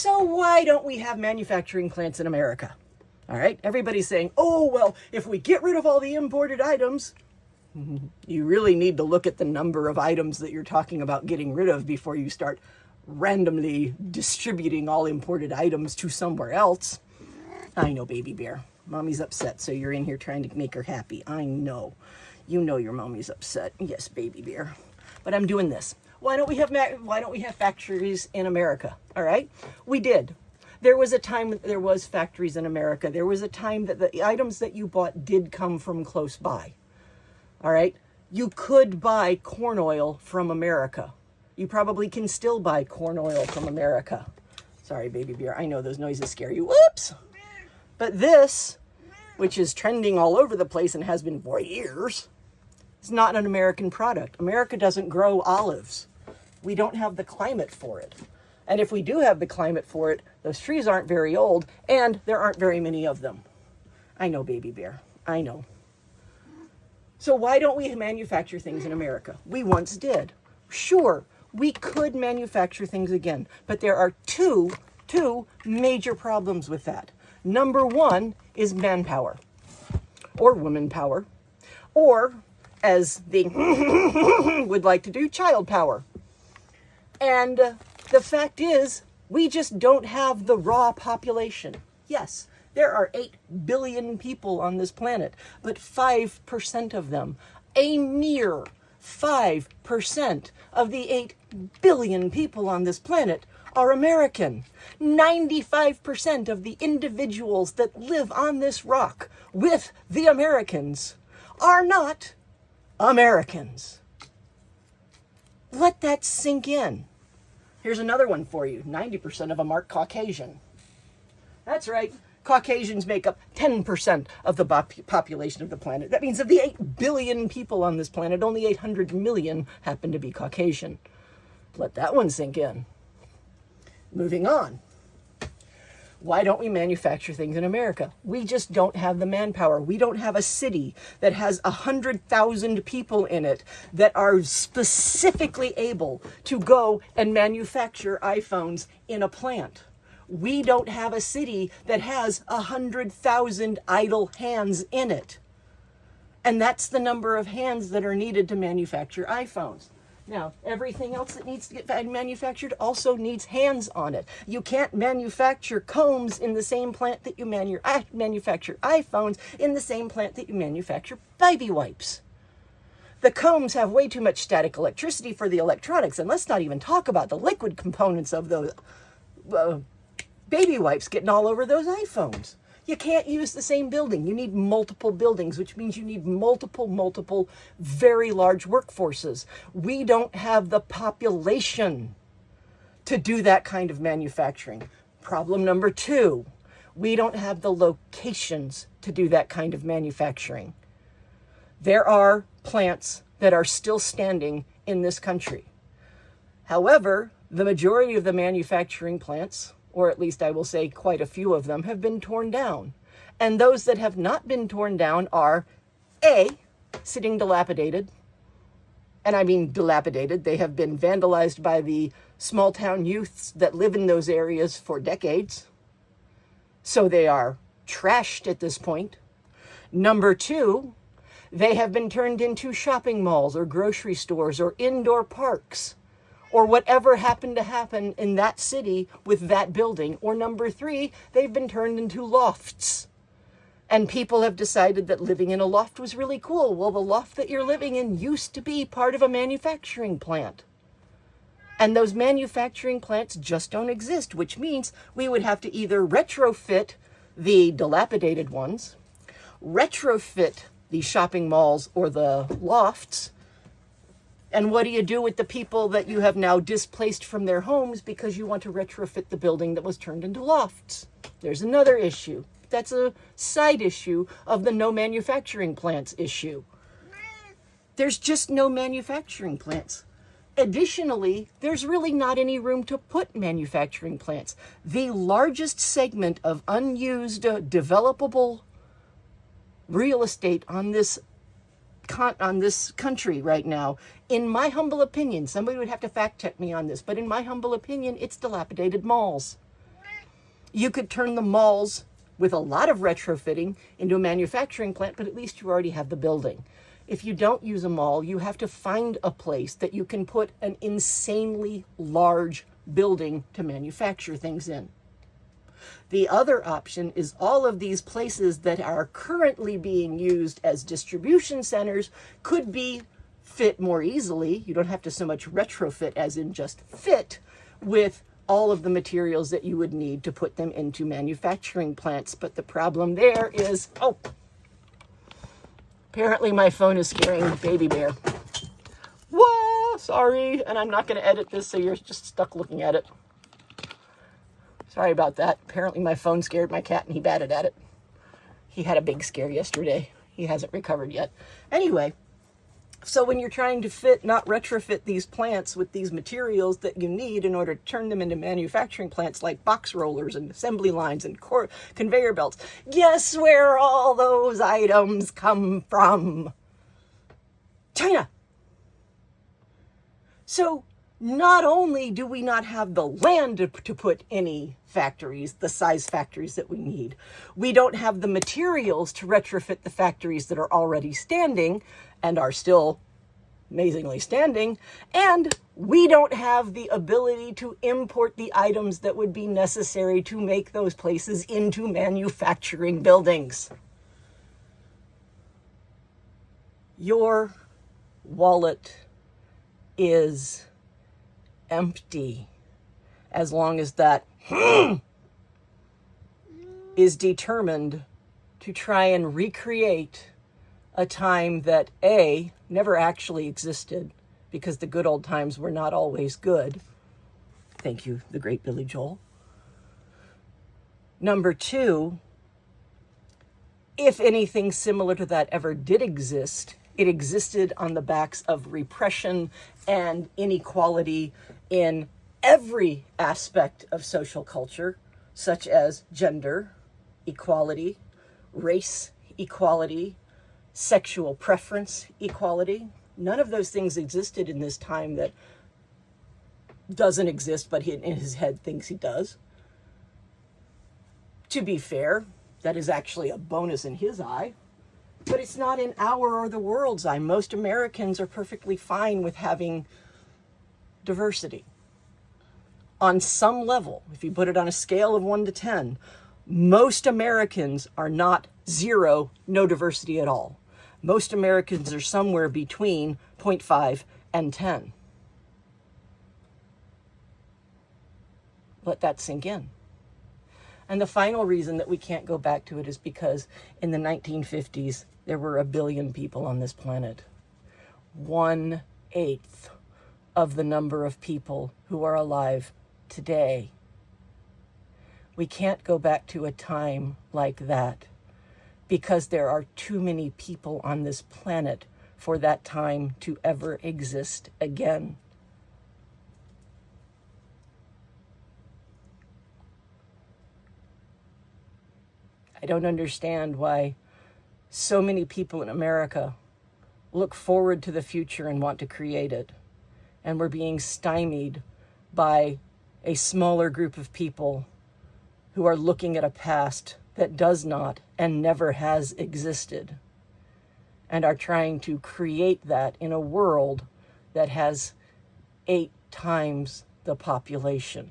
So why don't we have manufacturing plants in America? All right, everybody's saying, oh, well, if we get rid of all the imported items, you really need to look at the number of items that you're talking about getting rid of before you start randomly distributing all imported items to somewhere else. I know, baby bear. Mommy's upset, so you're in here trying to make her happy. I know. You know your mommy's upset. Yes, baby bear. But I'm doing this. Why don't we have factories in America? All right? We did. There was a time that there was factories in America. There was a time that the items that you bought did come from close by. All right? You could buy corn oil from America. You probably can still buy corn oil from America. Sorry, baby bear. I know those noises scare you. Whoops! But this, which is trending all over the place and has been for years, is not an American product. America doesn't grow olives. We don't have the climate for it. And if we do have the climate for it, those trees aren't very old, and there aren't very many of them. I know, baby bear. I know. So why don't we manufacture things in America? We once did. Sure, we could manufacture things again, but there are two major problems with that. Number one is manpower, or woman power, or, as they would like to do, child power. And the fact is, we just don't have the raw population. Yes, there are 8 billion people on this planet, but 5% of them, a mere 5% of the 8 billion people on this planet are American. 95% of the individuals that live on this rock with the Americans are not Americans. Let that sink in. Here's another one for you. 90% of them are Caucasian. That's right. Caucasians make up 10% of the population of the planet. That means of the 8 billion people on this planet, only 800 million happen to be Caucasian. Let that one sink in. Moving on. Why don't we manufacture things in America? We just don't have the manpower. We don't have a city that has 100,000 people in it that are specifically able to go and manufacture iPhones in a plant. We don't have a city that has 100,000 idle hands in it. And that's the number of hands that are needed to manufacture iPhones. Now, everything else that needs to get manufactured also needs hands on it. You can't manufacture combs in the same plant that you manufacture iPhones in the same plant that you manufacture baby wipes. The combs have way too much static electricity for the electronics, and let's not even talk about the liquid components of those baby wipes getting all over those iPhones. You can't use the same building. You need multiple buildings, which means you need multiple, very large workforces. We don't have the population to do that kind of manufacturing. Problem number two, we don't have the locations to do that kind of manufacturing. There are plants that are still standing in this country. However, the majority of the manufacturing plants, or at least I will say quite a few of them, have been torn down. And those that have not been torn down are, A, sitting dilapidated. And I mean dilapidated. They have been vandalized by the small town youths that live in those areas for decades. So they are trashed at this point. Number two, they have been turned into shopping malls or grocery stores or indoor parks, or whatever happened to happen in that city with that building. Or number three, they've been turned into lofts. And people have decided that living in a loft was really cool. Well, the loft that you're living in used to be part of a manufacturing plant. And those manufacturing plants just don't exist, which means we would have to either retrofit the dilapidated ones, retrofit the shopping malls or the lofts. And what do you do with the people that you have now displaced from their homes because you want to retrofit the building that was turned into lofts? There's another issue. That's a side issue of the no manufacturing plants issue. There's just no manufacturing plants. Additionally, there's really not any room to put manufacturing plants. The largest segment of unused developable real estate on this country right now, in my humble opinion, somebody would have to fact check me on this, but in my humble opinion, it's dilapidated malls. You could turn the malls with a lot of retrofitting into a manufacturing plant, but at least you already have the building. If you don't use a mall, you have to find a place that you can put an insanely large building to manufacture things in. The other option is all of these places that are currently being used as distribution centers could be fit more easily. You don't have to so much retrofit as in just fit with all of the materials that you would need to put them into manufacturing plants. But the problem there is, oh, apparently my phone is scaring Baby Bear. Whoa, sorry. And I'm not going to edit this, so you're just stuck looking at it. Sorry about that. Apparently my phone scared my cat and he batted at it. He had a big scare yesterday. He hasn't recovered yet. Anyway, so when you're trying to not retrofit these plants with these materials that you need in order to turn them into manufacturing plants like box rollers and assembly lines and conveyor belts, guess where all those items come from? China. So not only do we not have the land to put any factories, the size factories that we need, we don't have the materials to retrofit the factories that are already standing and are still amazingly standing, and we don't have the ability to import the items that would be necessary to make those places into manufacturing buildings. Your wallet is empty as long as that is determined to try and recreate a time that A, never actually existed, because the good old times were not always good. Thank you, the great Billy Joel. Number two, if anything similar to that ever did exist, it existed on the backs of repression and inequality in every aspect of social culture, such as gender equality, race equality, sexual preference equality. None of those things existed in this time that doesn't exist, but he, in his head, thinks he does. To be fair, that is actually a bonus in his eye, but it's not in our or the world's eye. Most Americans are perfectly fine with having diversity. On some level, if you put it on a scale of 1 to 10, most Americans are not 0, no diversity at all. Most Americans are somewhere between 0.5 and 10. Let that sink in. And the final reason that we can't go back to it is because in the 1950s, there were 1 billion people on this planet. 1/8 of the number of people who are alive today. We can't go back to a time like that because there are too many people on this planet for that time to ever exist again. I don't understand why so many people in America look forward to the future and want to create it, and we're being stymied by a smaller group of people who are looking at a past that does not and never has existed, and are trying to create that in a world that has 8 times the population.